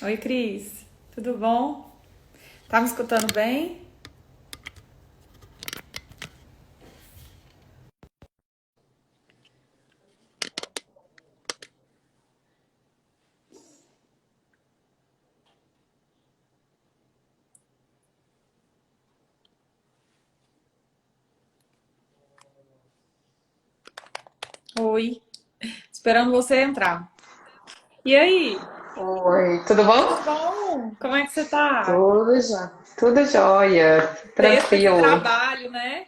Oi, Cris. Tudo bom? Tá me escutando bem? Oi. Esperando você entrar. E aí? Oi, tudo Tudo bom? bom? Como é que você tá? Tudo já. Tudo jóia, Sexta de tranquilo. trabalho, né?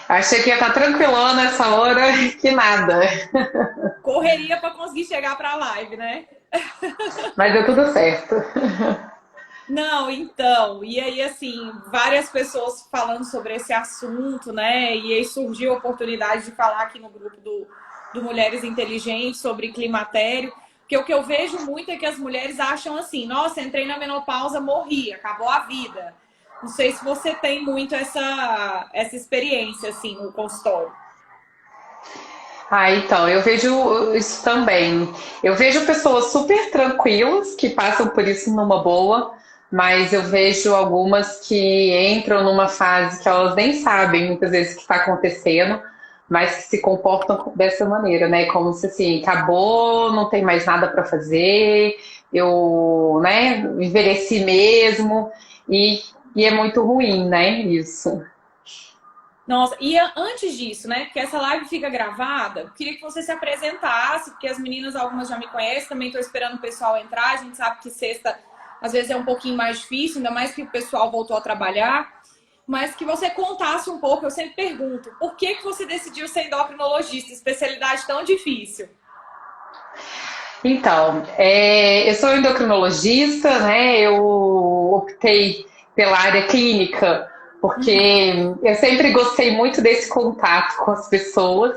Achei que ia estar tranquilona essa hora, que nada. Correria pra conseguir chegar pra live, né? Mas deu tudo certo. Não, então, e aí assim, várias pessoas falando sobre esse assunto, né? E aí surgiu a oportunidade de falar aqui no grupo do Mulheres Inteligentes sobre climatério, porque o que eu vejo muito é que as mulheres acham assim, nossa, entrei na menopausa, morri, acabou a vida. Não sei se você tem muito essa experiência, assim, no consultório. Então, eu vejo isso também. Eu vejo pessoas super tranquilas que passam por isso numa boa, mas eu vejo algumas que entram numa fase que elas nem sabem muitas vezes o que está acontecendo, mas que se comportam dessa maneira, né? Como se assim, acabou, não tem mais nada para fazer, eu, né, envelheci mesmo, e, e é muito ruim, né? Isso. Nossa, e antes disso, né? Porque essa live fica gravada, eu queria que você se apresentasse, porque as meninas, algumas já me conhecem, também estou esperando o pessoal entrar. A gente sabe que sexta às vezes é um pouquinho mais difícil, ainda mais que o pessoal voltou a trabalhar. Mas que você contasse um pouco, eu sempre pergunto, por que que você decidiu ser endocrinologista, especialidade tão difícil? Então, eu sou endocrinologista, né? Eu optei pela área clínica porque eu sempre gostei muito desse contato com as pessoas.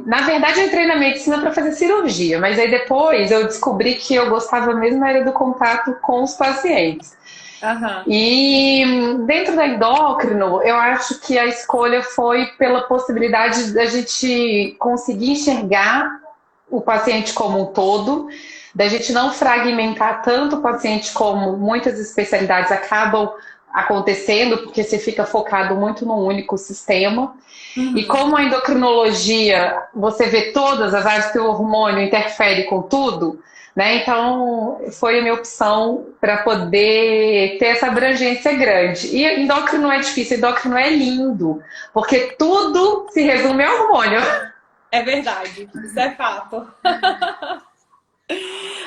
Na verdade, eu entrei na medicina para fazer cirurgia, mas aí depois eu descobri que eu gostava mesmo era do contato com os pacientes. Aham. E dentro da endócrino, eu acho que a escolha foi pela possibilidade da gente conseguir enxergar o paciente como um todo, da gente não fragmentar tanto o paciente como muitas especialidades acabam acontecendo, porque você fica focado muito num único sistema. E Uhum. como a endocrinologia, você vê todas as áreas que o hormônio interfere com tudo, né? Então, foi a minha opção para poder ter essa abrangência grande. E endócrino não é difícil, endócrino é lindo, porque tudo se resume ao hormônio. É verdade, isso é fato.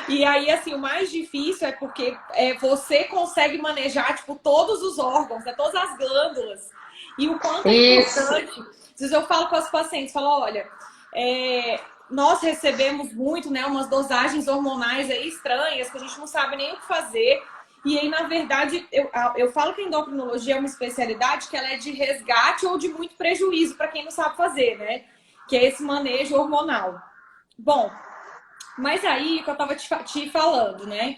E aí, assim, o mais difícil é porque você consegue manejar, tipo, todos os órgãos, né? Todas as glândulas. E o quanto é Isso. importante. Às vezes eu falo com as pacientes, falo, olha, nós recebemos muito, né, umas dosagens hormonais aí estranhas, que a gente não sabe nem o que fazer. E aí, na verdade, eu falo que a endocrinologia é uma especialidade que ela é de resgate ou de muito prejuízo para quem não sabe fazer, né? Que é esse manejo hormonal. Bom, mas aí que eu tava te falando, né?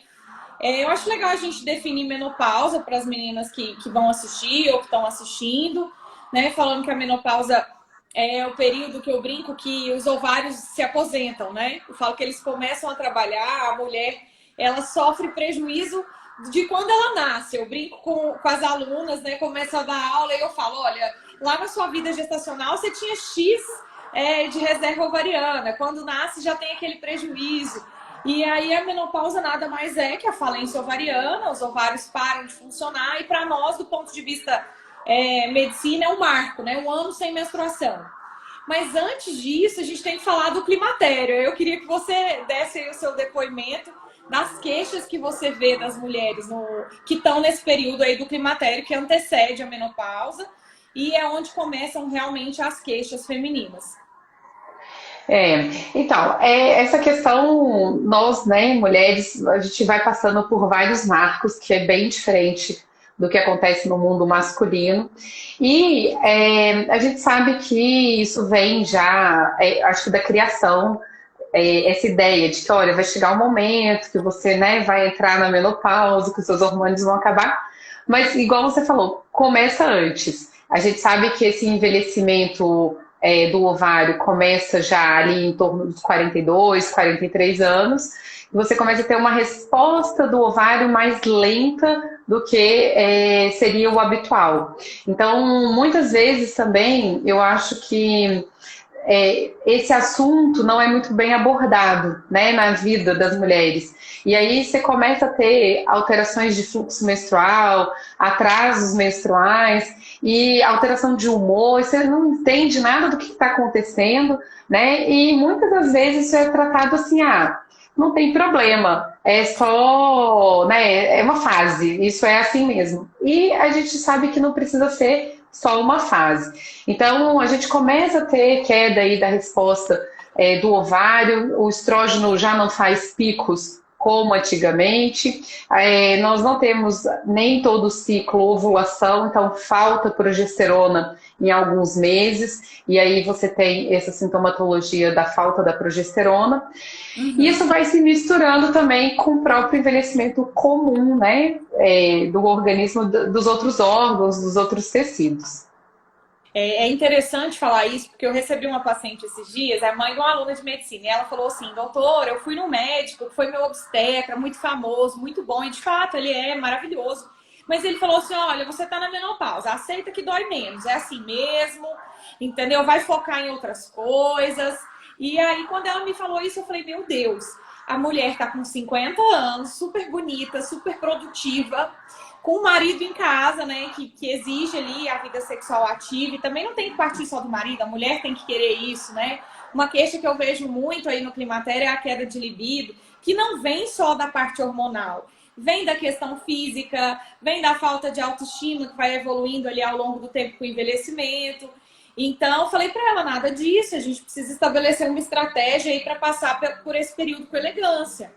Eu acho legal a gente definir menopausa para as meninas que vão assistir ou que estão assistindo, né? Falando que a menopausa é o período que eu brinco que os ovários se aposentam, né? Eu falo que eles começam a trabalhar, a mulher ela sofre prejuízo de quando ela nasce. Eu brinco com as alunas, né? Começo a dar aula e eu falo, olha, lá na sua vida gestacional você tinha X de reserva ovariana. Quando nasce já tem aquele prejuízo. E aí a menopausa nada mais é que a falência ovariana, os ovários param de funcionar e para nós, do ponto de vista medicina, é um marco, né? Um ano sem menstruação. Mas antes disso, a gente tem que falar do climatério. Eu queria que você desse aí o seu depoimento das queixas que você vê das mulheres que estão nesse período aí do climatério que antecede a menopausa e é onde começam realmente as queixas femininas. Então, essa questão, nós, né, mulheres, a gente vai passando por vários marcos, que é bem diferente do que acontece no mundo masculino. E a gente sabe que isso vem já, acho que da criação, essa ideia de que, olha, vai chegar um momento que você, né, vai entrar na menopausa, que os seus hormônios vão acabar. Mas, igual você falou, começa antes. A gente sabe que esse envelhecimento do ovário começa já ali em torno dos 42, 43 anos, você começa a ter uma resposta do ovário mais lenta do que seria o habitual. Então, muitas vezes também, eu acho que esse assunto não é muito bem abordado, né, na vida das mulheres. E aí você começa a ter alterações de fluxo menstrual, atrasos menstruais e alteração de humor, e você não entende nada do que está acontecendo, né? E muitas das vezes isso é tratado assim, não tem problema, é só, né, é uma fase, isso é assim mesmo. E a gente sabe que não precisa ser só uma fase. Então, a gente começa a ter queda aí da resposta do ovário, o estrógeno já não faz picos como antigamente, nós não temos nem todo o ciclo ovulação, então falta progesterona em alguns meses, e aí você tem essa sintomatologia da falta da progesterona. E isso vai se misturando também com o próprio envelhecimento comum, né, do organismo, dos outros órgãos, dos outros tecidos. É interessante falar isso, porque eu recebi uma paciente esses dias, a mãe de uma aluna de medicina, e ela falou assim: doutor, eu fui no médico, que foi meu obstetra, muito famoso, muito bom, e de fato ele é maravilhoso. Mas ele falou assim: olha, você tá na menopausa, aceita que dói menos, é assim mesmo, entendeu? Vai focar em outras coisas. E aí, quando ela me falou isso, eu falei: meu Deus, a mulher tá com 50 anos, super bonita, super produtiva, com o marido em casa, né, que exige ali a vida sexual ativa, e também não tem que partir só do marido, a mulher tem que querer isso, né? Uma queixa que eu vejo muito aí no climatério é a queda de libido, que não vem só da parte hormonal, vem da questão física, vem da falta de autoestima que vai evoluindo ali ao longo do tempo com o envelhecimento. Então, eu falei para ela: nada disso, a gente precisa estabelecer uma estratégia aí para passar por esse período com elegância.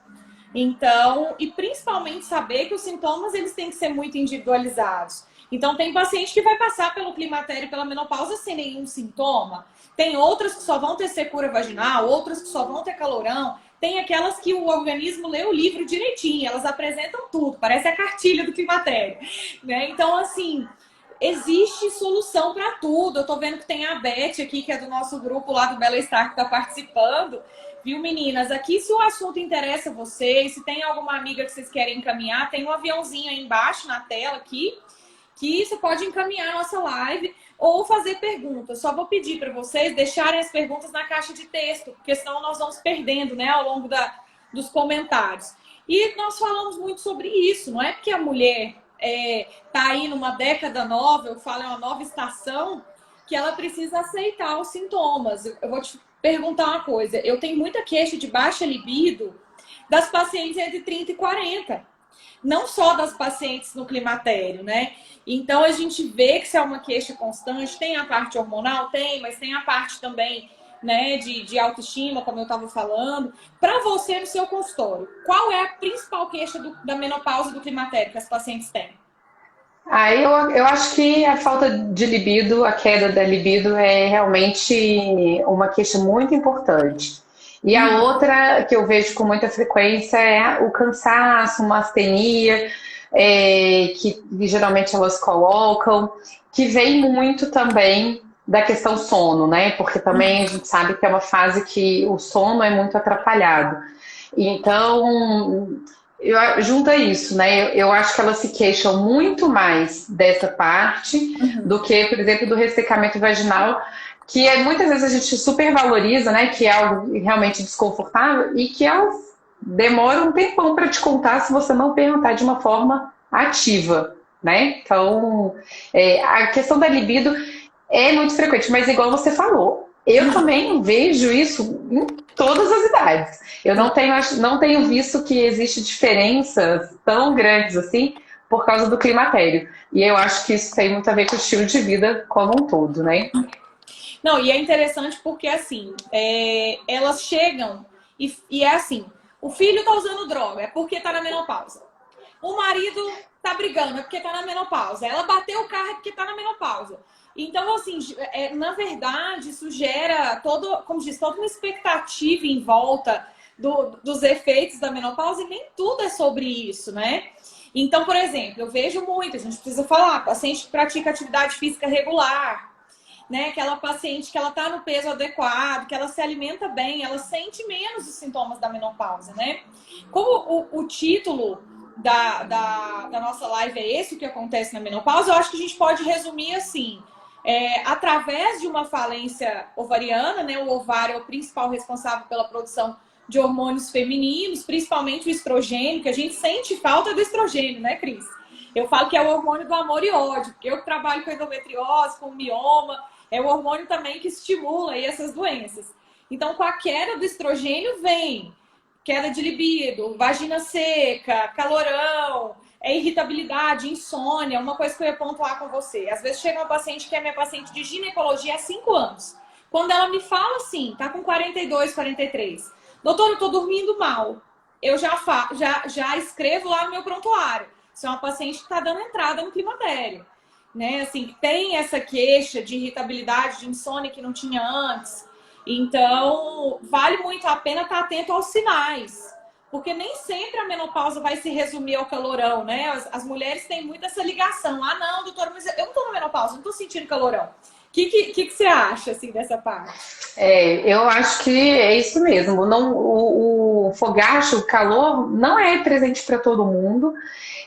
Então, e principalmente saber que os sintomas eles têm que ser muito individualizados. Então, tem paciente que vai passar pelo climatério e pela menopausa sem nenhum sintoma. Tem outras que só vão ter secura vaginal, outras que só vão ter calorão. Tem aquelas que o organismo lê o livro direitinho, elas apresentam tudo, parece a cartilha do climatério, né? Então, assim, existe solução para tudo. Eu tô vendo que tem a Beth aqui, que é do nosso grupo lá do Bela Star, que tá participando. Viu, meninas? Aqui, se o assunto interessa vocês, se tem alguma amiga que vocês querem encaminhar, tem um aviãozinho aí embaixo na tela aqui, que você pode encaminhar a nossa live ou fazer perguntas. Só vou pedir para vocês deixarem as perguntas na caixa de texto, porque senão nós vamos perdendo, né, ao longo dos comentários. E nós falamos muito sobre isso, não é porque a mulher tá aí numa década nova, eu falo, é uma nova estação, que ela precisa aceitar os sintomas. Eu vou te perguntar uma coisa: eu tenho muita queixa de baixa libido das pacientes entre 30 e 40. Não só das pacientes no climatério, né? Então, a gente vê que se é uma queixa constante, tem a parte hormonal? Tem, mas tem a parte também, né, de autoestima, como eu estava falando. Para você, no seu consultório, qual é a principal queixa da menopausa e do climatério que as pacientes têm? Eu acho que a falta de libido, a queda da libido é realmente uma queixa muito importante. E a outra que eu vejo com muita frequência é o cansaço, uma astenia, que geralmente elas colocam, que vem muito também da questão sono, né? Porque também a gente sabe que é uma fase que o sono é muito atrapalhado. Então, junta isso, né? Eu acho que elas se queixam muito mais dessa parte do que, por exemplo, do ressecamento vaginal, que muitas vezes a gente supervaloriza, né? Que é algo realmente desconfortável e que elas demoram um tempão para te contar se você não perguntar de uma forma ativa, né? Então, a questão da libido é muito frequente, mas igual você falou, eu também vejo isso em todas as idades. Eu não tenho visto que existe diferenças tão grandes assim por causa do climatério. E eu acho que isso tem muito a ver com o estilo de vida como um todo, né? Não, e é interessante porque, assim, elas chegam e é assim: o filho tá usando droga, é porque tá na menopausa. O marido tá brigando, é porque tá na menopausa. Ela bateu o carro, é porque tá na menopausa. Então, assim, na verdade, isso gera como diz, toda uma expectativa em volta dos efeitos da menopausa, e nem tudo é sobre isso, né? Então, por exemplo, eu vejo muito, a gente precisa falar, paciente que pratica atividade física regular, né? Aquela paciente que ela tá no peso adequado, que ela se alimenta bem, ela sente menos os sintomas da menopausa, né? Como o título da nossa live é esse, o que acontece na menopausa, eu acho que a gente pode resumir assim. Através de uma falência ovariana, né? O ovário é o principal responsável pela produção de hormônios femininos, principalmente o estrogênio, que a gente sente falta do estrogênio, né, Cris? Eu falo que é o hormônio do amor e ódio, porque eu que trabalho com endometriose, com mioma, é o hormônio também que estimula aí essas doenças. Então, com a queda do estrogênio vem queda de libido, vagina seca, calorão, irritabilidade, insônia, uma coisa que eu ia pontuar com você. Às vezes chega uma paciente que é minha paciente de ginecologia há 5 anos. Quando ela me fala assim, tá com 42, 43, doutor, eu tô dormindo mal. Eu já escrevo lá no meu prontuário. Isso é uma paciente que está dando entrada no climatério. Né? Assim, tem essa queixa de irritabilidade, de insônia que não tinha antes. Então, vale muito a pena estar atento aos sinais. Porque nem sempre a menopausa vai se resumir ao calorão, né? As mulheres têm muito essa ligação. Ah, não, doutora, mas eu não tô na menopausa, não tô sentindo calorão. O que você acha, assim, dessa parte? Eu acho que é isso mesmo. Não, o fogacho, o calor, não é presente para todo mundo.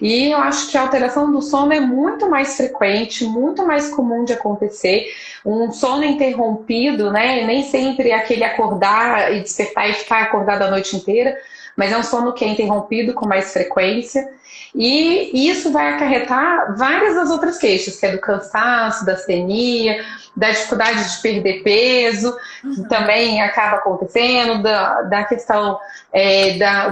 E eu acho que a alteração do sono é muito mais frequente, muito mais comum de acontecer. Um sono interrompido, né? Nem sempre é aquele acordar e despertar e ficar acordado a noite inteira, mas é um sono que é interrompido com mais frequência. E isso vai acarretar várias das outras queixas, que é do cansaço, da astenia, da dificuldade de perder peso, que também acaba acontecendo, da questão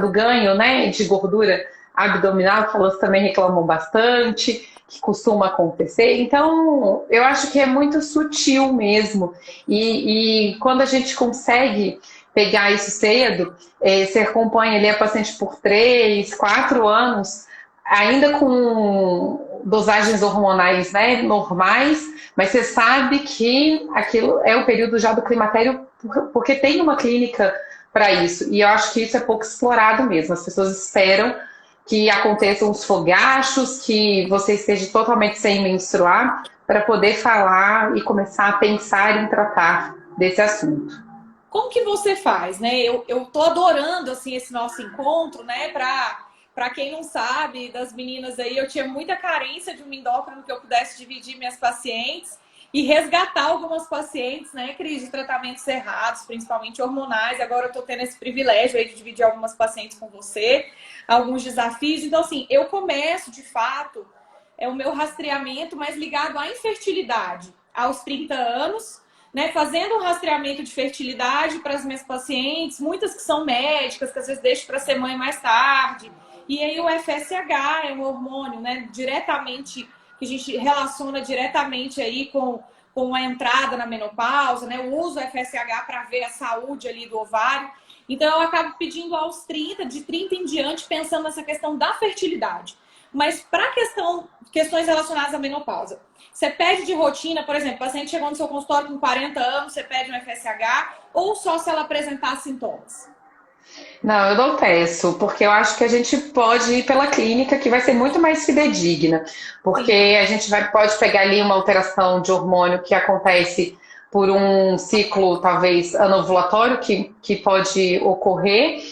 do ganho, né, de gordura abdominal, que elas também reclamam bastante, que costuma acontecer. Então, eu acho que é muito sutil mesmo. E quando a gente consegue pegar isso cedo, você acompanha ali a paciente por 3, 4 anos, ainda com dosagens hormonais, né, normais, mas você sabe que aquilo é o período já do climatério, porque tem uma clínica para isso. E eu acho que isso é pouco explorado mesmo. As pessoas esperam que aconteçam os fogachos, que você esteja totalmente sem menstruar, para poder falar e começar a pensar em tratar desse assunto. Como que você faz, né? Eu tô adorando, assim, esse nosso encontro, né, para quem não sabe, das meninas aí, eu tinha muita carência de um endócrino que eu pudesse dividir minhas pacientes e resgatar algumas pacientes, né, Cris, de tratamentos errados, principalmente hormonais. Agora eu tô tendo esse privilégio aí de dividir algumas pacientes com você, alguns desafios. Então, assim, eu começo, de fato, o meu rastreamento mais ligado à infertilidade aos 30 anos, né, fazendo um rastreamento de fertilidade para as minhas pacientes, muitas que são médicas, que às vezes deixam para ser mãe mais tarde. E aí o FSH é um hormônio, né, diretamente, que a gente relaciona diretamente aí com a entrada na menopausa, né? Eu uso o FSH para ver a saúde ali do ovário. Então eu acabo pedindo aos 30, de 30 em diante, pensando nessa questão da fertilidade. Mas para questões relacionadas à menopausa, você pede de rotina, por exemplo, o paciente chegou no seu consultório com 40 anos, você pede um FSH, ou só se ela apresentar sintomas? Não, eu não peço, porque eu acho que a gente pode ir pela clínica, que vai ser muito mais fidedigna, porque a gente pode pegar ali uma alteração de hormônio que acontece por um ciclo, talvez, anovulatório, que pode ocorrer,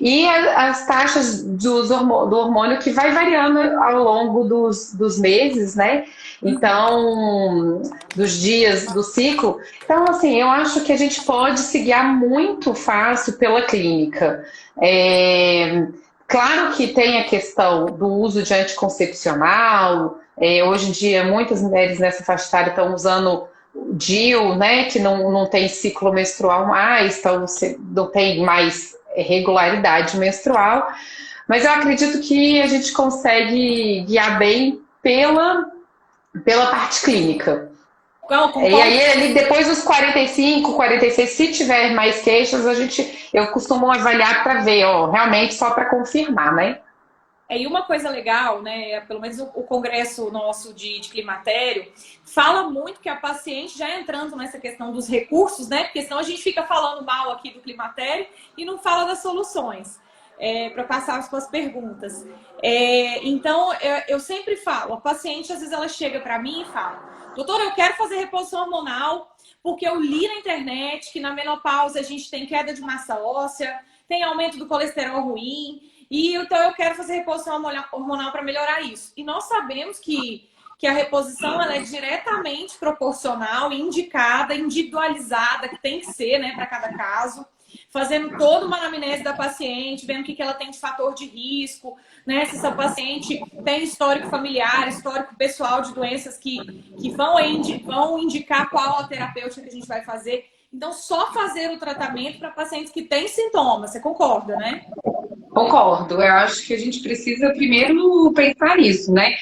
e as taxas do hormônio que vai variando ao longo dos meses, né? Então, dos dias do ciclo. Então, assim, eu acho que a gente pode se guiar muito fácil pela clínica. Claro que tem a questão do uso de anticoncepcional. Hoje em dia, muitas mulheres nessa faixa etária estão usando DIU, né, que não tem ciclo menstrual mais, então não tem mais regularidade menstrual. Mas eu acredito que a gente consegue guiar bem pela parte clínica. E aí, ali, depois dos 45, 46, se tiver mais queixas, eu costumo avaliar para ver, realmente só para confirmar, né? E uma coisa legal, né? Pelo menos o congresso nosso de climatério fala muito que a paciente, já entrando nessa questão dos recursos, né? Porque senão a gente fica falando mal aqui do climatério e não fala das soluções. para passar as suas perguntas. Então, eu sempre falo, a paciente, às vezes, ela chega para mim e fala, doutora, eu quero fazer reposição hormonal porque eu li na internet que na menopausa a gente tem queda de massa óssea, tem aumento do colesterol ruim, e então eu quero fazer reposição hormonal para melhorar isso. E nós sabemos que a reposição ela é diretamente proporcional, indicada, individualizada, que tem que ser, né, para cada caso, fazendo toda uma anamnese da paciente, vendo o que ela tem de fator de risco, né, se essa paciente tem histórico familiar, histórico pessoal de doenças que vão indicar qual a terapêutica que a gente vai fazer. Então, só fazer o tratamento para pacientes que têm sintomas, você concorda, né? Concordo. Eu acho que a gente precisa primeiro pensar nisso, né?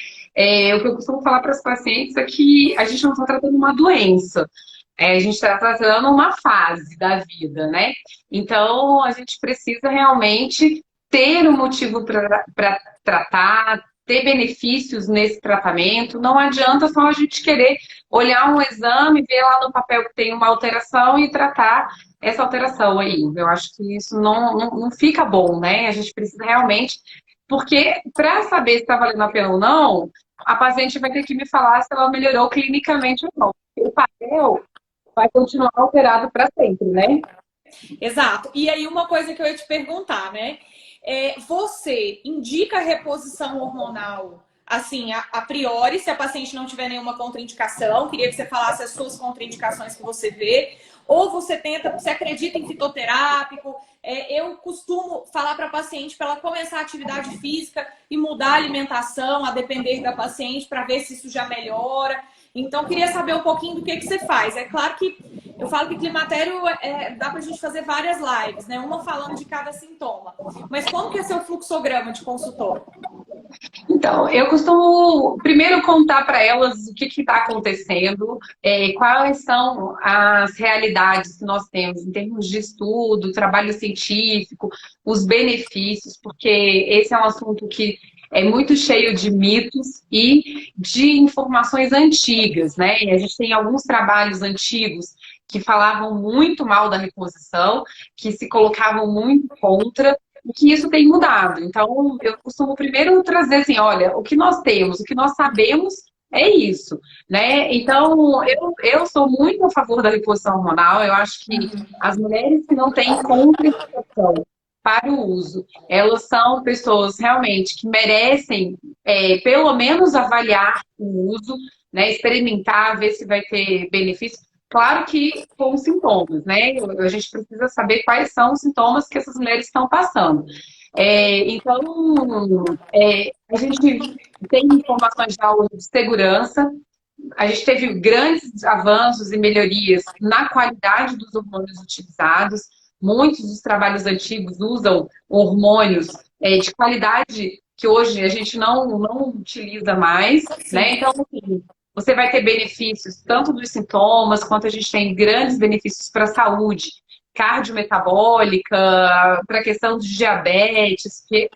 O que eu costumo falar para as pacientes é que a gente não está tratando uma doença, a gente está tratando uma fase da vida, né? Então, a gente precisa realmente ter um motivo para tratar, ter benefícios nesse tratamento. Não adianta só a gente querer olhar um exame, ver lá no papel que tem uma alteração e tratar essa alteração aí. Eu acho que isso não fica bom, né? A gente precisa realmente. Porque para saber se está valendo a pena ou não, a paciente vai ter que me falar se ela melhorou clinicamente ou não. O papel vai continuar alterado para sempre, né? Exato. E aí, uma coisa que eu ia te perguntar, né? Você indica reposição hormonal, assim, a priori, se a paciente não tiver nenhuma contraindicação? Queria que você falasse as suas contraindicações que você vê. Ou você acredita em fitoterápico? Eu costumo falar para a paciente para ela começar a atividade física e mudar a alimentação, a depender da paciente, para ver se isso já melhora. Então, queria saber um pouquinho do que você faz. É claro que eu falo que climatério dá pra gente fazer várias lives, né? Uma falando de cada sintoma. Mas como que é seu fluxograma de consultório? Então, eu costumo primeiro contar para elas o que está acontecendo, quais são as realidades que nós temos em termos de estudo, trabalho científico, os benefícios, porque esse é um assunto que é muito cheio de mitos e de informações antigas, né? E a gente tem alguns trabalhos antigos que falavam muito mal da reposição, que se colocavam muito contra, e que isso tem mudado. Então, eu costumo primeiro trazer assim, olha, o que nós temos, o que nós sabemos é isso, né? Então, eu sou muito a favor da reposição hormonal. Eu acho que as mulheres que não têm contraindicação para o uso, elas são pessoas realmente que merecem, pelo menos, avaliar o uso, né? Experimentar, ver se vai ter benefício. Claro que com sintomas, né? A gente precisa saber quais são os sintomas que essas mulheres estão passando. Então, a gente tem informações de aula de segurança, a gente teve grandes avanços e melhorias na qualidade dos hormônios utilizados. Muitos dos trabalhos antigos usam hormônios de qualidade que hoje a gente não utiliza mais, né? Então, assim, você vai ter benefícios tanto dos sintomas, quanto a gente tem grandes benefícios para a saúde cardiometabólica, para a questão de diabetes, que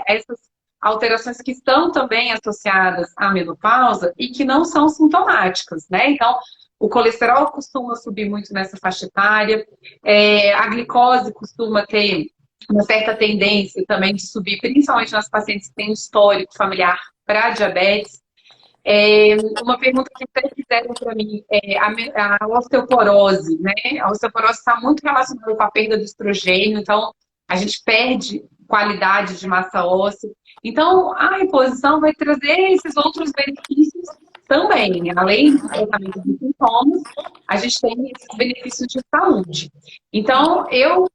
essas alterações que estão também associadas à menopausa e que não são sintomáticas, né? Então, o colesterol costuma subir muito nessa faixa etária, a glicose costuma ter uma certa tendência também de subir, principalmente nas pacientes que têm um histórico familiar para diabetes. Uma pergunta que sempre fizeram para mim é a osteoporose, né? A osteoporose está muito relacionada com a perda do estrogênio, então a gente perde qualidade de massa óssea. Então, a reposição vai trazer esses outros benefícios também, né? Além do tratamento dos sintomas, a gente tem esses benefícios de saúde. Então, eu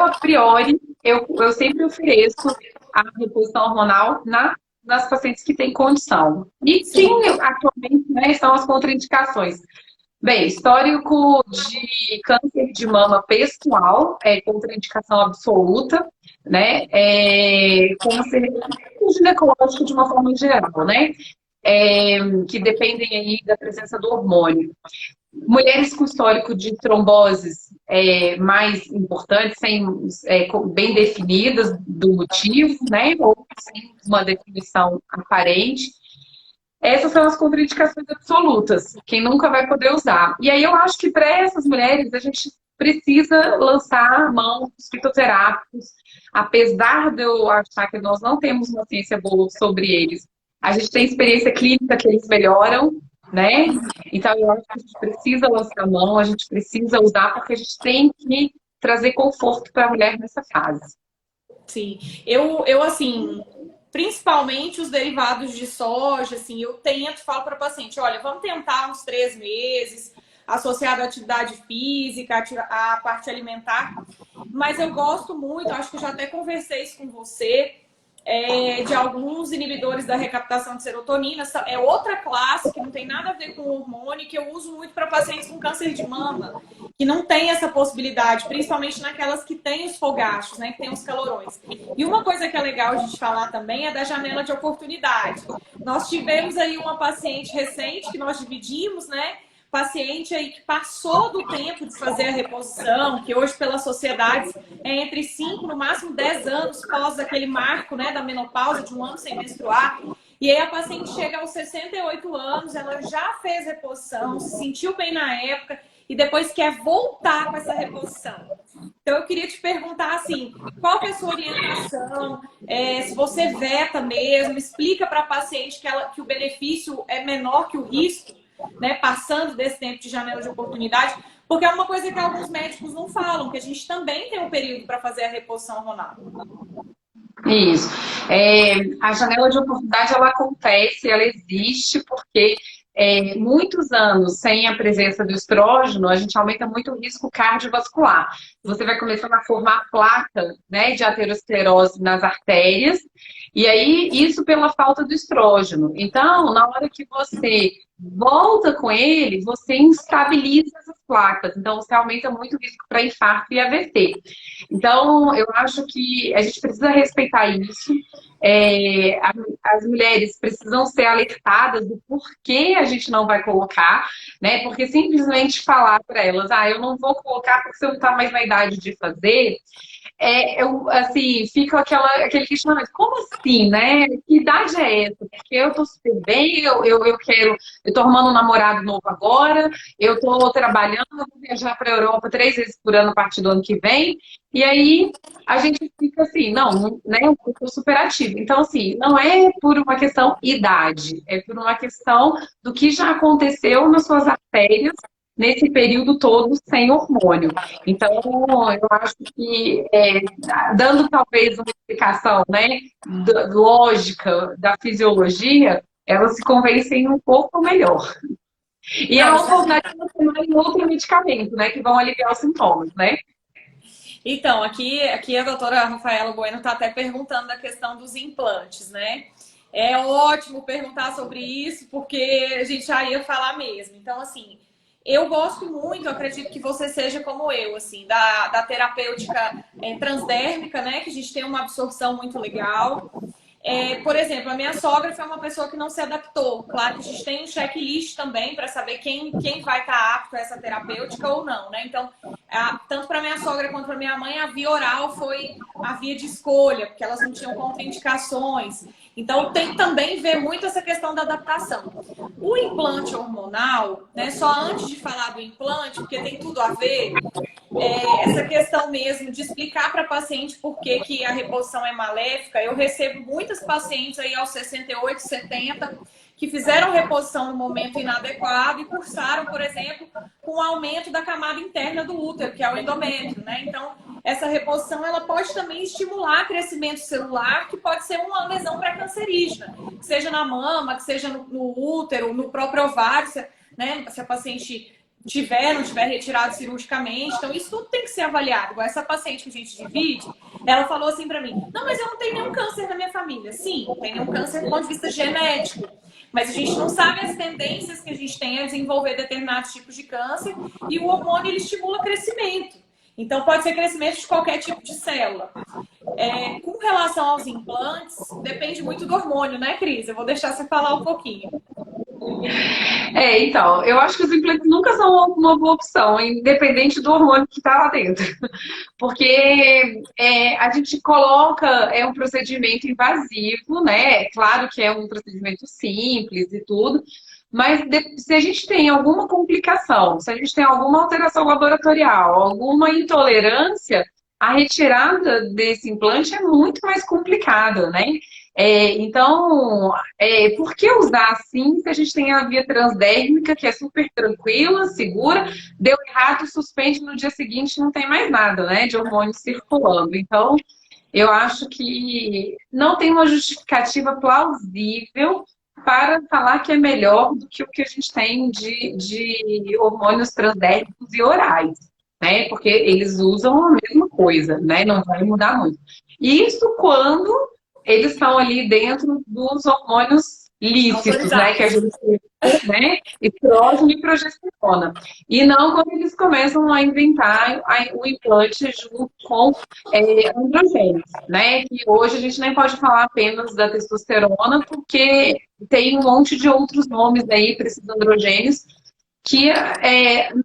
a priori, eu sempre ofereço a reposição hormonal nas pacientes que têm condição. E sim, atualmente, né, são as contraindicações. Bem, histórico de câncer de mama pessoal é contraindicação absoluta, né? Câncer ginecológico de uma forma geral, né? Que dependem aí da presença do hormônio. Mulheres com histórico de tromboses mais importantes, bem definidas do motivo, né? Ou sem uma definição aparente. Essas são as contraindicações absolutas. Quem nunca vai poder usar. E aí eu acho que para essas mulheres a gente precisa lançar a mão dos fitoterápicos, apesar de eu achar que nós não temos uma ciência boa sobre eles, a gente tem experiência clínica que eles melhoram, né? Então, eu acho que a gente precisa lançar a mão, a gente precisa usar, porque a gente tem que trazer conforto para a mulher nessa fase. Sim, eu assim, principalmente os derivados de soja, assim, eu tento, falo para o paciente, olha, vamos tentar uns 3 meses, associado à atividade física, à parte alimentar, mas eu gosto muito, acho que eu já até conversei isso com você, de alguns inibidores da recaptação de serotonina. É outra classe que não tem nada a ver com hormônio, que eu uso muito para pacientes com câncer de mama, que não tem essa possibilidade, principalmente naquelas que têm os fogachos, né, que tem os calorões. E uma coisa que é legal a gente falar também é da janela de oportunidade. Nós tivemos aí uma paciente recente que nós dividimos, né? Paciente aí que passou do tempo de fazer a reposição, que hoje pela sociedade é entre 5, no máximo 10 anos pós aquele marco, né, da menopausa, de um ano sem menstruar. E aí a paciente chega aos 68 anos, ela já fez reposição, se sentiu bem na época e depois quer voltar com essa reposição. Então eu queria te perguntar assim, qual que é a sua orientação, se você veta mesmo, explica para a paciente que o benefício é menor que o risco, né, passando desse tempo de janela de oportunidade, porque é uma coisa que alguns médicos não falam, que a gente também tem um período para fazer a reposição hormonal. Isso. A janela de oportunidade, ela acontece, ela existe porque muitos anos sem a presença do estrógeno, a gente aumenta muito o risco cardiovascular. Você vai começando a formar placa, né, de aterosclerose nas artérias, e aí isso pela falta do estrógeno. Então, na hora que você volta com ele, você instabiliza essas placas. Então, você aumenta muito o risco para infarto e AVC. Então, eu acho que a gente precisa respeitar isso. As mulheres precisam ser alertadas do porquê a gente não vai colocar, né? Porque simplesmente falar para elas, eu não vou colocar porque você não está mais na idade de fazer, assim, fica aquele questionamento, como assim, né? Que idade é essa? Porque eu tô super bem, eu tô arrumando um namorado novo agora, eu tô trabalhando, eu vou viajar para a Europa 3 vezes por ano a partir do ano que vem, e aí a gente fica assim, não, né? Eu tô super ativa. Então, assim, não é por uma questão idade, é por uma questão do que já aconteceu nas suas artérias nesse período todo sem hormônio. Então, eu acho que, dando talvez uma explicação, né, lógica da fisiologia, elas se convencem um pouco melhor. E a oportunidade de você tomar outro medicamento, né, que vão aliviar os sintomas, né? Então, aqui a doutora Rafaela Bueno está até perguntando da questão dos implantes, né? É ótimo perguntar sobre isso, porque a gente já ia falar mesmo. Então, assim, eu gosto muito, eu acredito que você seja como eu, assim, da terapêutica transdérmica, né? Que a gente tem uma absorção muito legal. Por exemplo, a minha sogra foi uma pessoa que não se adaptou. Claro que a gente tem um checklist também para saber quem vai estar apto a essa terapêutica ou não, né? Então, tanto para minha sogra quanto para minha mãe, a via oral foi a via de escolha, porque elas não tinham contraindicações. Então, tem que também ver muito essa questão da adaptação. O implante hormonal, né? Só antes de falar do implante, porque tem tudo a ver, essa questão mesmo de explicar para a paciente por que a reposição é maléfica. Eu recebo muitas pacientes aí aos 68, 70 que fizeram reposição no momento inadequado e cursaram, por exemplo, com o aumento da camada interna do útero, que é o endométrio, né? Então, essa reposição ela pode também estimular crescimento celular, que pode ser uma lesão pré-cancerígena, que seja na mama, que seja no útero, no próprio ovário, né? Se a paciente não tiver retirado cirurgicamente. Então, isso tudo tem que ser avaliado. Igual essa paciente que a gente divide, ela falou assim pra mim, não, mas eu não tenho nenhum câncer na minha família. Sim, não tem nenhum câncer do ponto de vista genético. Mas a gente não sabe as tendências que a gente tem a desenvolver determinados tipos de câncer e o hormônio, ele estimula crescimento. Então, pode ser crescimento de qualquer tipo de célula. Com relação aos implantes, depende muito do hormônio, né, Cris? Eu vou deixar você falar um pouquinho. Então, eu acho que os implantes nunca são uma boa opção, independente do hormônio que está lá dentro. Porque a gente coloca, um procedimento invasivo, né? Claro que é um procedimento simples e tudo, mas se a gente tem alguma complicação, se a gente tem alguma alteração laboratorial, alguma intolerância, a retirada desse implante é muito mais complicada, né? Então, por que usar assim se a gente tem a via transdérmica, que é super tranquila, segura, deu errado, suspende no dia seguinte, não tem mais nada, né, de hormônio circulando. Então, eu acho que não tem uma justificativa plausível para falar que é melhor do que o que a gente tem de hormônios transdérmicos e orais, né? Porque eles usam a mesma coisa, né? Não vai mudar muito. Isso quando eles estão ali dentro dos hormônios lícitos, né? Que a Autorizados. gente, né? Estrógeno e progesterona. E não quando eles começam a inventar o implante junto com androgênios, né? Que hoje a gente nem pode falar apenas da testosterona, porque tem um monte de outros nomes aí para esses androgênios que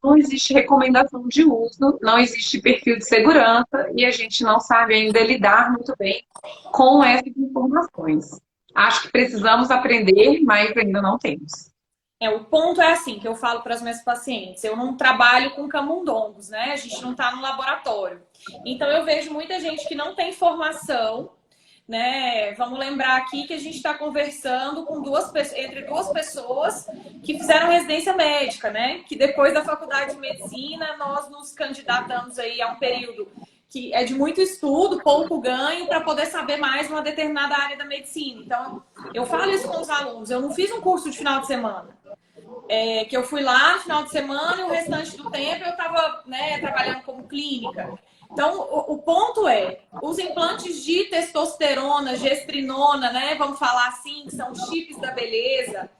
não existe recomendação de uso, não existe perfil de segurança e a gente não sabe ainda lidar muito bem com essas informações. Acho que precisamos aprender, mas ainda não temos. O ponto é assim, que eu falo para as minhas pacientes, eu não trabalho com camundongos, né? A gente não está no laboratório. Então eu vejo muita gente que não tem formação, né? Vamos lembrar aqui que a gente está conversando com entre duas pessoas que fizeram residência médica, né? Que depois da faculdade de medicina nós nos candidatamos aí a um período que é de muito estudo, pouco ganho, para poder saber mais uma determinada área da medicina. Então, eu falo isso com os alunos. Eu não fiz um curso de final de semana. Que eu fui lá no final de semana e o restante do tempo eu estava, né, trabalhando como clínica. Então, o ponto é, os implantes de testosterona, gestrinona, né, vamos falar assim, que são chips da beleza,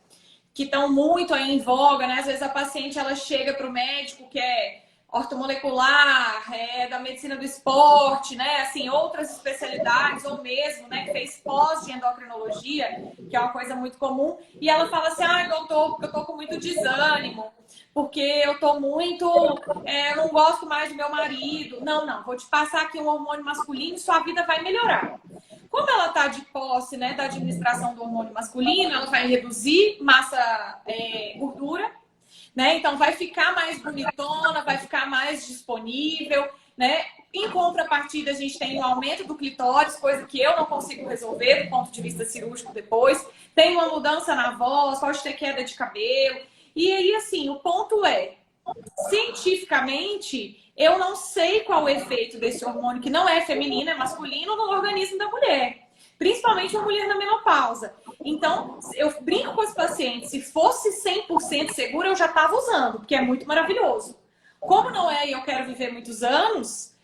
que estão muito aí em voga, né? Às vezes a paciente ela chega para o médico que é ortomolecular, da medicina do esporte, né? Assim, outras especialidades, ou mesmo, né, que fez pós de endocrinologia, que é uma coisa muito comum, e ela fala assim, doutor, eu tô com muito desânimo, porque eu tô muito, eu não gosto mais do meu marido. Não, vou te passar aqui um hormônio masculino e sua vida vai melhorar. Como ela está de posse, né, da administração do hormônio masculino, ela vai reduzir massa, gordura, né? Então vai ficar mais bonitona, vai ficar mais disponível, né? Em contrapartida, a gente tem um aumento do clitóris, coisa que eu não consigo resolver do ponto de vista cirúrgico depois. Tem uma mudança na voz, pode ter queda de cabelo. E aí, assim, o ponto é, cientificamente, eu não sei qual o efeito desse hormônio, que não é feminino, é masculino, no organismo da mulher. Principalmente a mulher na menopausa. Então, eu brinco com os pacientes, se fosse 100% seguro, eu já estava usando, porque é muito maravilhoso. Como não é e eu quero viver muitos anos,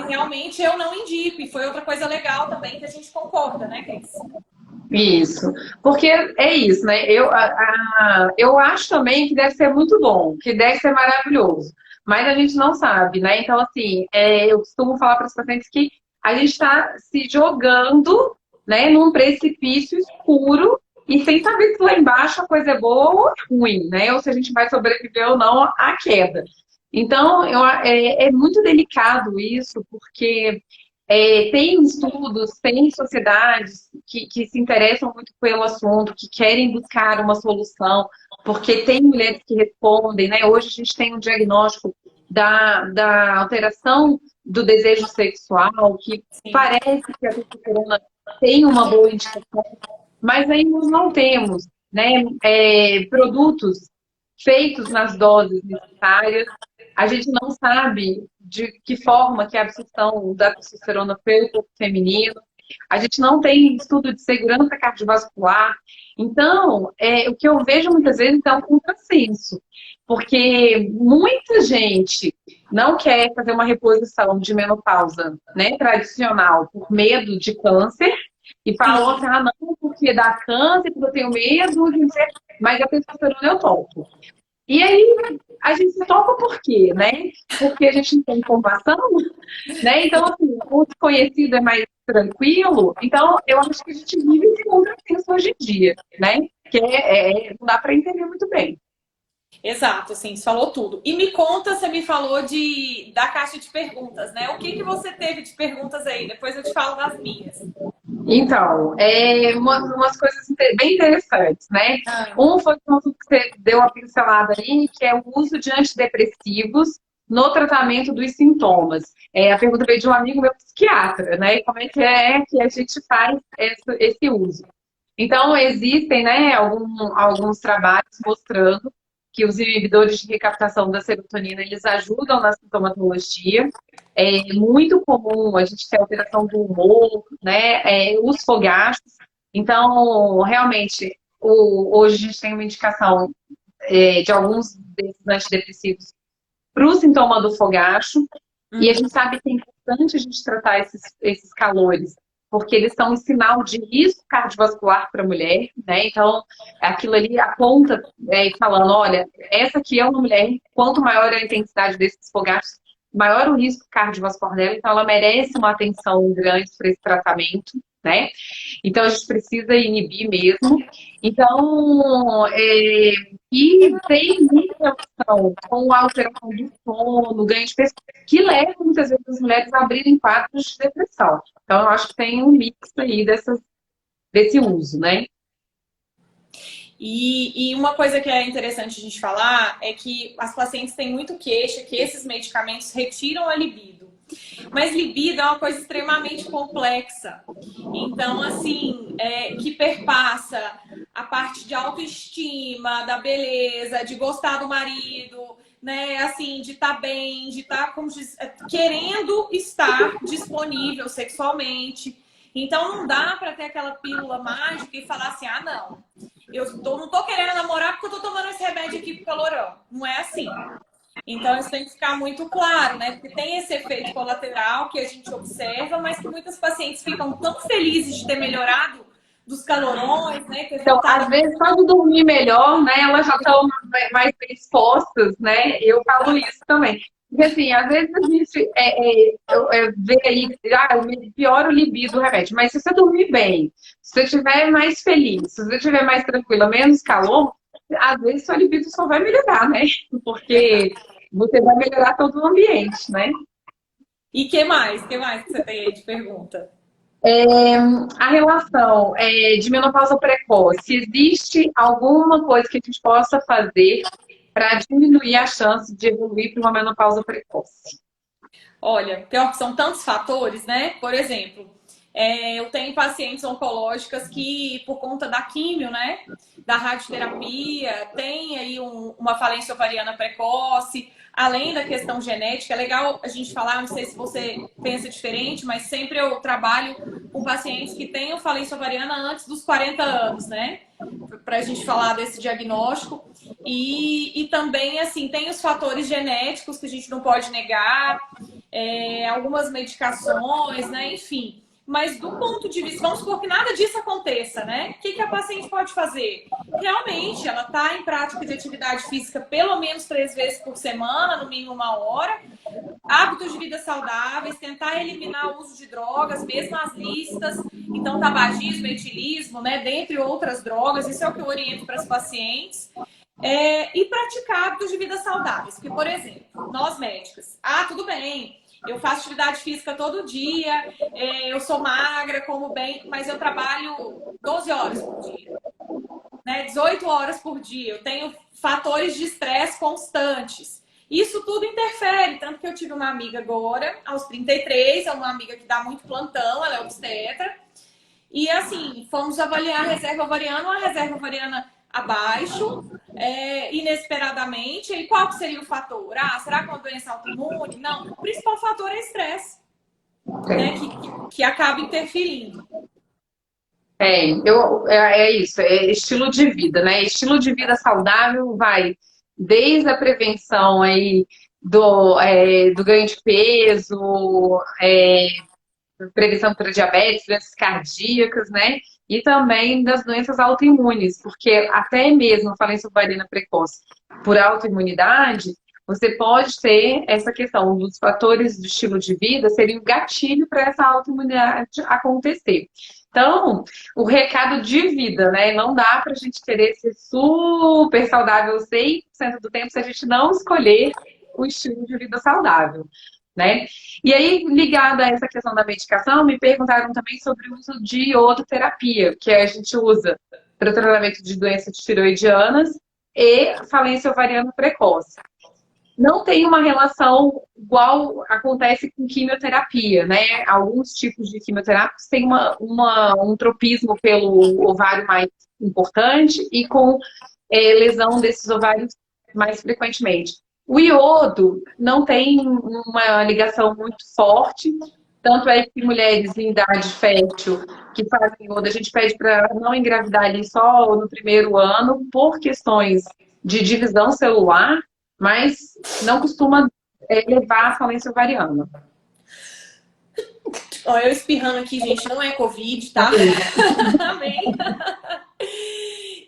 realmente eu não indico. E foi outra coisa legal também que a gente concorda, né, Cris? Isso, porque é isso, né? Eu acho também que deve ser muito bom, que deve ser maravilhoso, mas a gente não sabe, né? Então, assim, eu costumo falar para os pacientes que a gente está se jogando, né, num precipício escuro e sem saber se lá embaixo a coisa é boa ou ruim, né? Ou se a gente vai sobreviver ou não à queda. Então, é muito delicado isso, porque tem estudos, tem sociedades que se interessam muito pelo assunto, que querem buscar uma solução, porque tem mulheres que respondem, né? Hoje a gente tem um diagnóstico da alteração do desejo sexual, que Sim. parece que a testosterona tem uma boa indicação, mas ainda não temos, né, produtos feitos nas doses necessárias. A gente não sabe de que forma que é a absorção da testosterona pelo corpo feminino. A gente não tem estudo de segurança cardiovascular. Então, o que eu vejo muitas vezes é um contrassenso, porque muita gente não quer fazer uma reposição de menopausa, né, tradicional por medo de câncer e fala assim, não, porque dá câncer, porque eu tenho medo, mas a testosterona eu topo. E aí, a gente se topa por quê, né? Porque a gente não tem informação, né? Então, assim, o desconhecido é mais tranquilo. Então, eu acho que a gente vive esse contrassenso hoje em dia, né? Que não dá para entender muito bem. Exato, assim, você falou tudo. E me conta, você me falou da caixa de perguntas, né? O que você teve de perguntas aí? Depois eu te falo das minhas. Então, umas coisas bem interessantes, né? Um foi o que você deu uma pincelada aí, que é o uso de antidepressivos no tratamento dos sintomas. A pergunta veio de um amigo meu psiquiatra, né? Como é que a gente faz esse uso? Então, existem, né, alguns trabalhos mostrando que os inibidores de recaptação da serotonina, eles ajudam na sintomatologia. É muito comum a gente ter alteração do humor, né, os fogachos. Então, realmente, hoje a gente tem uma indicação de alguns desses antidepressivos para o sintoma do fogacho. E a gente sabe que é importante a gente tratar esses calores, porque eles são um sinal de risco cardiovascular para a mulher, né? Então, aquilo ali aponta, falando, olha, essa aqui é uma mulher, quanto maior a intensidade desses fogachos, maior o risco cardiovascular dela, então ela merece uma atenção grande para esse tratamento, né? Então, a gente precisa inibir mesmo. Então, e tem muita relação com a alteração do sono, ganho de peso, que leva muitas vezes as mulheres a abrirem quadros de depressão. Então, eu acho que tem um mix aí desse uso, né? E uma coisa que é interessante a gente falar é que as pacientes têm muito queixa que esses medicamentos retiram a libido. Mas libido é uma coisa extremamente complexa. Então, assim, que perpassa a parte de autoestima, da beleza, de gostar do marido, né? Assim, de estar bem, de estar querendo estar disponível sexualmente. Então, não dá para ter aquela pílula mágica e falar assim, ah, não, não tô querendo namorar porque eu tô tomando esse remédio aqui pro calorão. Não é assim. Então, isso tem que ficar muito claro, né? Porque tem esse efeito colateral que a gente observa, mas que muitas pacientes ficam tão felizes de ter melhorado dos calorões, né? Então, às vezes, quando dormir melhor, né, elas já estão mais expostas, né? Eu falo isso também. Porque, assim, às vezes a gente vê aí, piora o libido do remédio. Mas se você dormir bem, se você estiver mais feliz, se você estiver mais tranquila, menos calor, às vezes sua libido só vai melhorar, né? Porque você vai melhorar todo o ambiente, né? E que mais? Que mais que você tem aí de pergunta? A relação de menopausa precoce, existe alguma coisa que a gente possa fazer para diminuir a chance de evoluir para uma menopausa precoce? Olha, pior que são tantos fatores, né? Por exemplo, eu tenho pacientes oncológicas que, por conta da químio, né? Da radioterapia, tem aí uma falência ovariana precoce, além da questão genética. É legal a gente falar, não sei se você pensa diferente, mas sempre eu trabalho com pacientes que tenham falência ovariana antes dos 40 anos, né? Para a gente falar desse diagnóstico. E também, assim, tem os fatores genéticos que a gente não pode negar, algumas medicações, né? Enfim. Mas do ponto de vista, vamos supor que nada disso aconteça, né? O que a paciente pode fazer? Realmente, ela está em prática de atividade física pelo menos 3 vezes por semana, no mínimo 1 hora. Hábitos de vida saudáveis, tentar eliminar o uso de drogas, mesmo as listas. Então, tabagismo, etilismo, né? Dentre outras drogas. Isso é o que eu oriento para as pacientes. E praticar hábitos de vida saudáveis. Porque, por exemplo, nós médicas, tudo bem, eu faço atividade física todo dia, eu sou magra, como bem, mas eu trabalho 12 horas por dia, né? 18 horas por dia. Eu tenho fatores de estresse constantes. Isso tudo interfere, tanto que eu tive uma amiga agora, aos 33, é uma amiga que dá muito plantão, ela é obstetra, e assim, fomos avaliar a reserva ovariana, uma reserva ovariana abaixo, inesperadamente. E qual que seria o fator? Será que é uma doença autoimune? Não, o principal fator é estresse, né, que acaba interferindo. É isso, é estilo de vida, né? Estilo de vida saudável vai desde a prevenção aí do ganho de peso, prevenção para diabetes, doenças cardíacas, né? E também das doenças autoimunes, porque até mesmo a falência ovariana precoce por autoimunidade, você pode ter essa questão dos fatores do estilo de vida serem o gatilho para essa autoimunidade acontecer. Então, o recado de vida, né? Não dá para a gente querer ser super saudável 100% do tempo se a gente não escolher o estilo de vida saudável, né? E aí, ligada a essa questão da medicação, me perguntaram também sobre o uso de iodoterapia, que a gente usa para o tratamento de doenças tiroidianas e falência ovariana precoce. não tem uma relação igual acontece com quimioterapia, né? Alguns tipos de quimioterápicos têm um tropismo pelo ovário mais importante e com lesão desses ovários mais frequentemente. O iodo não tem uma ligação muito forte, tanto é que mulheres em idade fértil que fazem iodo, a gente pede para não engravidar ali só no primeiro ano, por questões de divisão celular, mas não costuma levar à falência ovariana. Ó, eu espirrando aqui, gente, não é Covid, tá? Amém.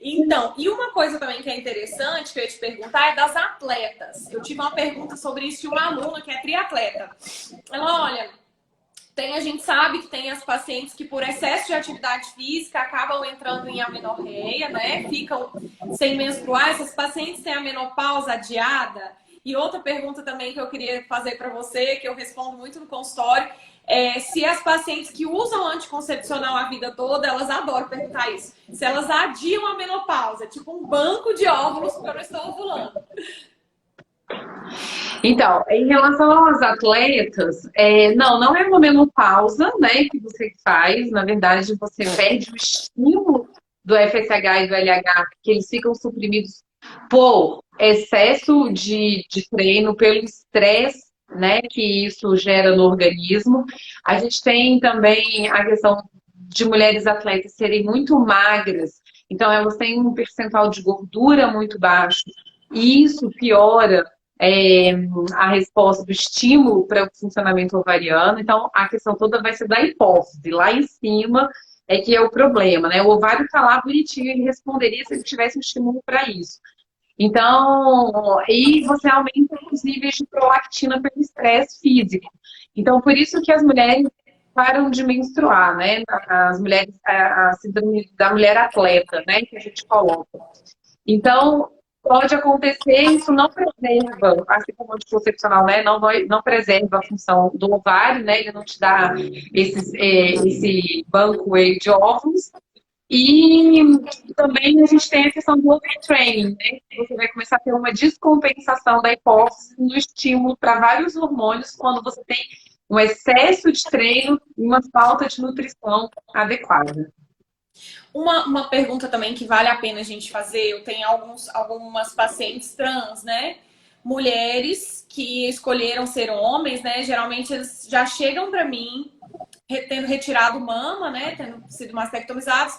Então, e uma coisa também que é interessante que eu ia te perguntar é das atletas. Eu tive uma pergunta sobre isso de uma aluna que é triatleta. Ela, olha, a gente sabe que tem as pacientes que por excesso de atividade física acabam entrando em amenorreia, né? Ficam sem menstruar. Essas pacientes têm a menopausa adiada. E outra pergunta também que eu queria fazer para você, que eu respondo muito no consultório, é se as pacientes que usam anticoncepcional a vida toda, elas adoram perguntar isso, se elas adiam a menopausa, tipo um banco de óvulos porque eu não estou ovulando. Então, em relação às atletas, não é uma menopausa, né, que você faz. Na verdade, você perde o estímulo do FSH e do LH, que eles ficam suprimidos por excesso de treino, pelo estresse, né, que isso gera no organismo. A gente tem também a questão de mulheres atletas serem muito magras, então elas têm um percentual de gordura muito baixo, e isso piora a resposta do estímulo para o funcionamento ovariano. Então, a questão toda vai ser da hipófise. Lá em cima é que é o problema, né? O ovário está lá bonitinho, ele responderia se ele tivesse um estímulo para isso. Então, e você aumenta os níveis de prolactina pelo estresse físico. Então, por isso que as mulheres param de menstruar, né? As mulheres, a síndrome da mulher atleta, né? Que a gente coloca. Então, pode acontecer, isso não preserva, assim como o anticoncepcional, né? Não preserva a função do ovário, né? Ele não te dá esse banco de óvulos. E também a gente tem a questão do overtraining, né? Você vai começar a ter uma descompensação da hipófise no estímulo para vários hormônios quando você tem um excesso de treino e uma falta de nutrição adequada. Uma pergunta também que vale a pena a gente fazer, eu tenho algumas pacientes trans, né? Mulheres que escolheram ser homens, né? Geralmente eles já chegam para mim tendo retirado mama, né? Tendo sido mastectomizados,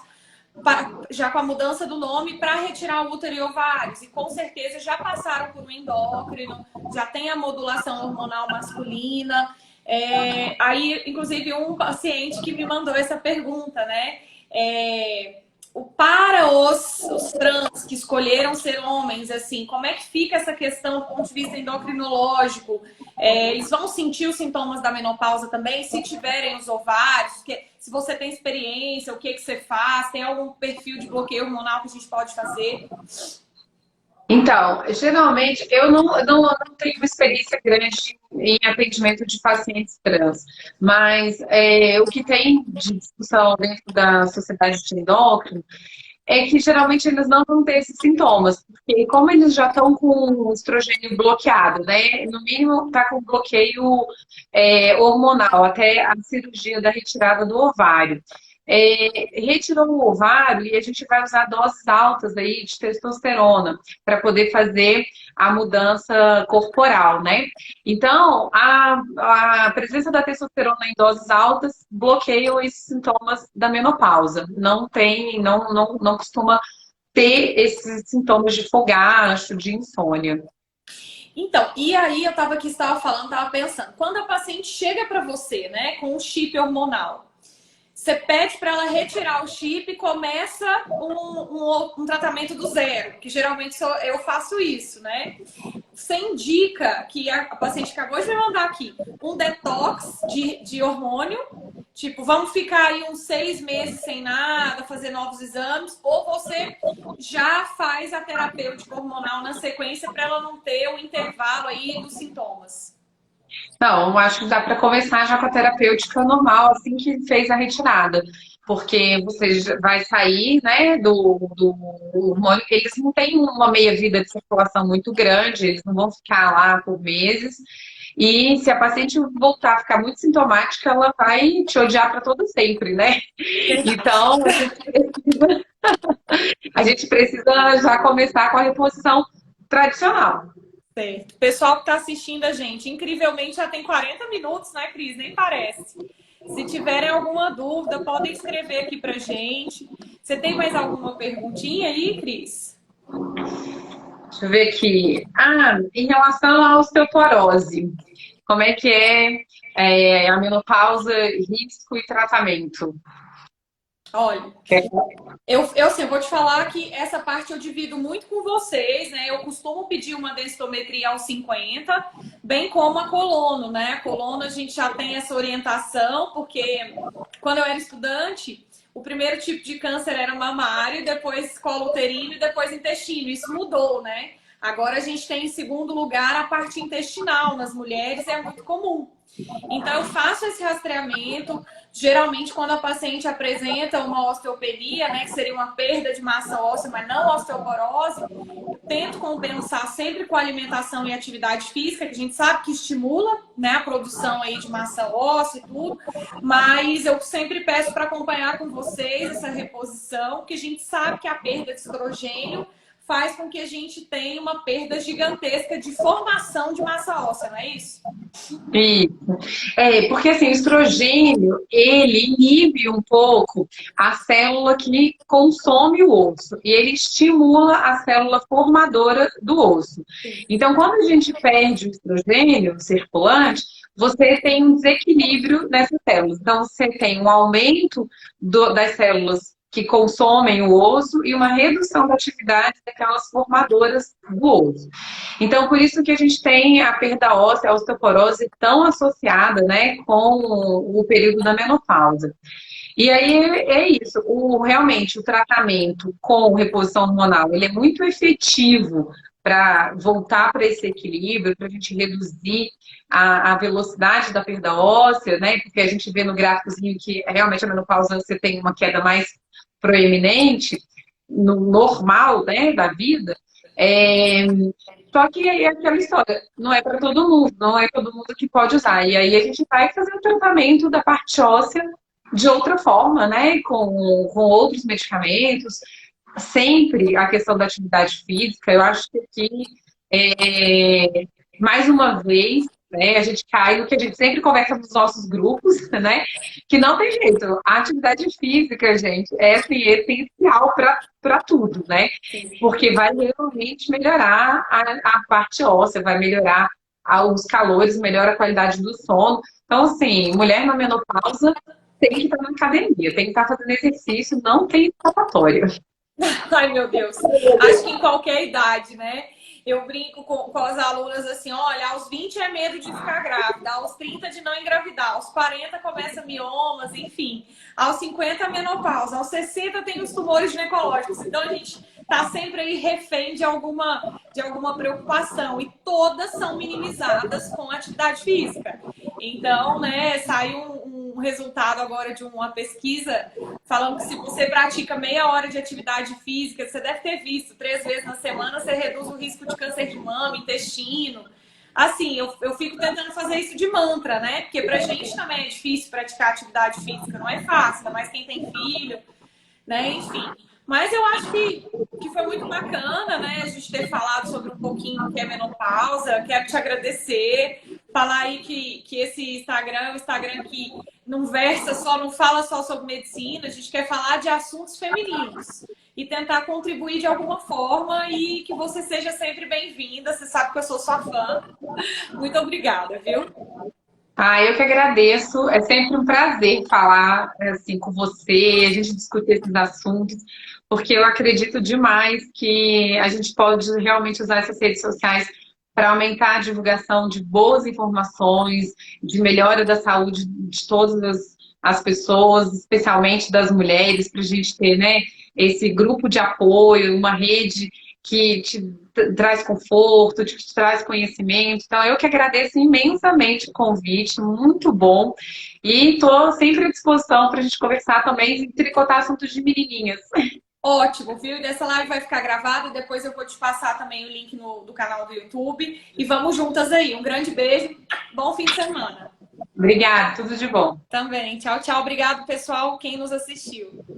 já com a mudança do nome para retirar o útero e ovários. E com certeza já passaram por um endócrino, já tem a modulação hormonal masculina. Aí, inclusive, um paciente que me mandou essa pergunta, né? Para os trans que escolheram ser homens, assim, como é que fica essa questão do ponto de vista endocrinológico? Eles vão sentir os sintomas da menopausa também, se tiverem os ovários? Se você tem experiência, o que você faz? Tem algum perfil de bloqueio hormonal que a gente pode fazer? Então, geralmente, eu não tenho uma experiência grande em atendimento de pacientes trans, mas o que tem de discussão dentro da sociedade de endócrino é que geralmente eles não vão ter esses sintomas, porque como eles já estão com o estrogênio bloqueado, né? No mínimo está com bloqueio hormonal, até a cirurgia da retirada do ovário. Retirou o ovário e a gente vai usar doses altas aí de testosterona para poder fazer a mudança corporal, né? Então, a presença da testosterona em doses altas bloqueia esses sintomas da menopausa. Não costuma ter esses sintomas de fogacho, de insônia. Então, e aí eu estava pensando, quando a paciente chega para você, né, com um chip hormonal, você pede para ela retirar o chip e começa um tratamento do zero, que geralmente eu faço isso, né? Você indica que a paciente acabou de me mandar aqui um detox de hormônio, tipo, vamos ficar aí uns 6 meses sem nada, fazer novos exames, ou você já faz a terapêutica hormonal na sequência para ela não ter o intervalo aí dos sintomas? Não, eu acho que dá para começar já com a terapêutica normal, assim que fez a retirada. porque você vai sair, né, do hormônio. Eles não têm uma meia-vida de circulação muito grande, eles não vão ficar lá por meses. E se a paciente voltar a ficar muito sintomática, ela vai te odiar para todo sempre, né? Verdade. Então, a gente precisa já começar com a reposição tradicional. Certo. Pessoal que está assistindo a gente, incrivelmente já tem 40 minutos, né, Cris? Nem parece. Se tiverem alguma dúvida, podem escrever aqui pra gente. Você tem mais alguma perguntinha aí, Cris? Deixa eu ver aqui. Ah, em relação à osteoporose, como é que é a menopausa, risco e tratamento? Olha, eu vou te falar que essa parte eu divido muito com vocês, né? Eu costumo pedir uma densitometria aos 50, bem como a colono, né? A colono a gente já tem essa orientação, porque quando eu era estudante, o primeiro tipo de câncer era mamário, depois colo uterino e depois intestino. Isso mudou, né? Agora a gente tem em segundo lugar a parte intestinal nas mulheres, é muito comum. Então, eu faço esse rastreamento. Geralmente, quando a paciente apresenta uma osteopenia, né, que seria uma perda de massa óssea, mas não osteoporose, eu tento compensar sempre com alimentação e atividade física, que a gente sabe que estimula, né, a produção aí de massa óssea e tudo, mas eu sempre peço para acompanhar com vocês essa reposição, que a gente sabe que a perda de estrogênio faz com que a gente tenha uma perda gigantesca de formação de massa óssea, não é isso? Isso. Porque assim, o estrogênio, ele inibe um pouco a célula que consome o osso e ele estimula a célula formadora do osso. Então, quando a gente perde o estrogênio circulante, você tem um desequilíbrio nessas células. Então, você tem um aumento das células que consomem o osso e uma redução da atividade daquelas formadoras do osso. Então, por isso que a gente tem a perda óssea, a osteoporose tão associada, né, com o período da menopausa. E aí é isso, realmente o tratamento com reposição hormonal, ele é muito efetivo para voltar para esse equilíbrio, para a gente reduzir a velocidade da perda óssea, né? Porque a gente vê no gráficozinho que realmente a menopausa você tem uma queda mais proeminente, no normal, né, da vida. Só que aí é aquela história, não é para todo mundo, não é todo mundo que pode usar. E aí a gente vai fazer o tratamento da parte óssea de outra forma, né? Com outros medicamentos. Sempre a questão da atividade física, eu acho que aqui, mais uma vez, né, a gente cai no que a gente sempre conversa nos nossos grupos, né? Que não tem jeito. A atividade física, gente, é assim, essencial para tudo, né? Porque vai realmente melhorar a parte óssea, vai melhorar os calores, melhora a qualidade do sono. Então, assim, mulher na menopausa tem que estar na academia, tem que estar fazendo exercício, não tem escapatória. Ai, meu Deus. Acho que em qualquer idade, né? Eu brinco com as alunas assim, olha, aos 20 é medo de ficar grávida, aos 30 de não engravidar, aos 40 começa miomas, enfim. Aos 50 menopausa, aos 60 tem os tumores ginecológicos. Então a gente tá sempre aí refém de alguma preocupação e todas são minimizadas com atividade física. Então, né, saiu um resultado agora de uma pesquisa falando que se você pratica meia hora de atividade física, você deve ter visto 3 vezes na semana, você reduz o risco de câncer de mama, intestino. Assim, eu fico tentando fazer isso de mantra, né? Porque pra gente também é difícil praticar atividade física, não é fácil, ainda mais quem tem filho, né? Enfim. Mas eu acho que foi muito bacana, né? A gente ter falado sobre um pouquinho o que é menopausa. Quero te agradecer. Falar aí que esse Instagram é um Instagram que não versa só, não fala só sobre medicina. A gente quer falar de assuntos femininos e tentar contribuir de alguma forma e que você seja sempre bem-vinda. Você sabe que eu sou sua fã. Muito obrigada, viu? Eu que agradeço. É sempre um prazer falar assim com você, a gente discutir esses assuntos, porque eu acredito demais que a gente pode realmente usar essas redes sociais para aumentar a divulgação de boas informações, de melhora da saúde de todas as pessoas, especialmente das mulheres, para a gente ter, né, esse grupo de apoio, uma rede que te traz conforto, que te traz conhecimento. Então, eu que agradeço imensamente o convite, muito bom. E estou sempre à disposição para a gente conversar também e tricotar assuntos de menininhas. Ótimo, viu? E essa live vai ficar gravada. Depois eu vou te passar também o link do canal do YouTube. E vamos juntas aí. Um grande beijo. Bom fim de semana. Obrigada, tudo de bom. Também. Tchau, tchau. Obrigado, pessoal, quem nos assistiu.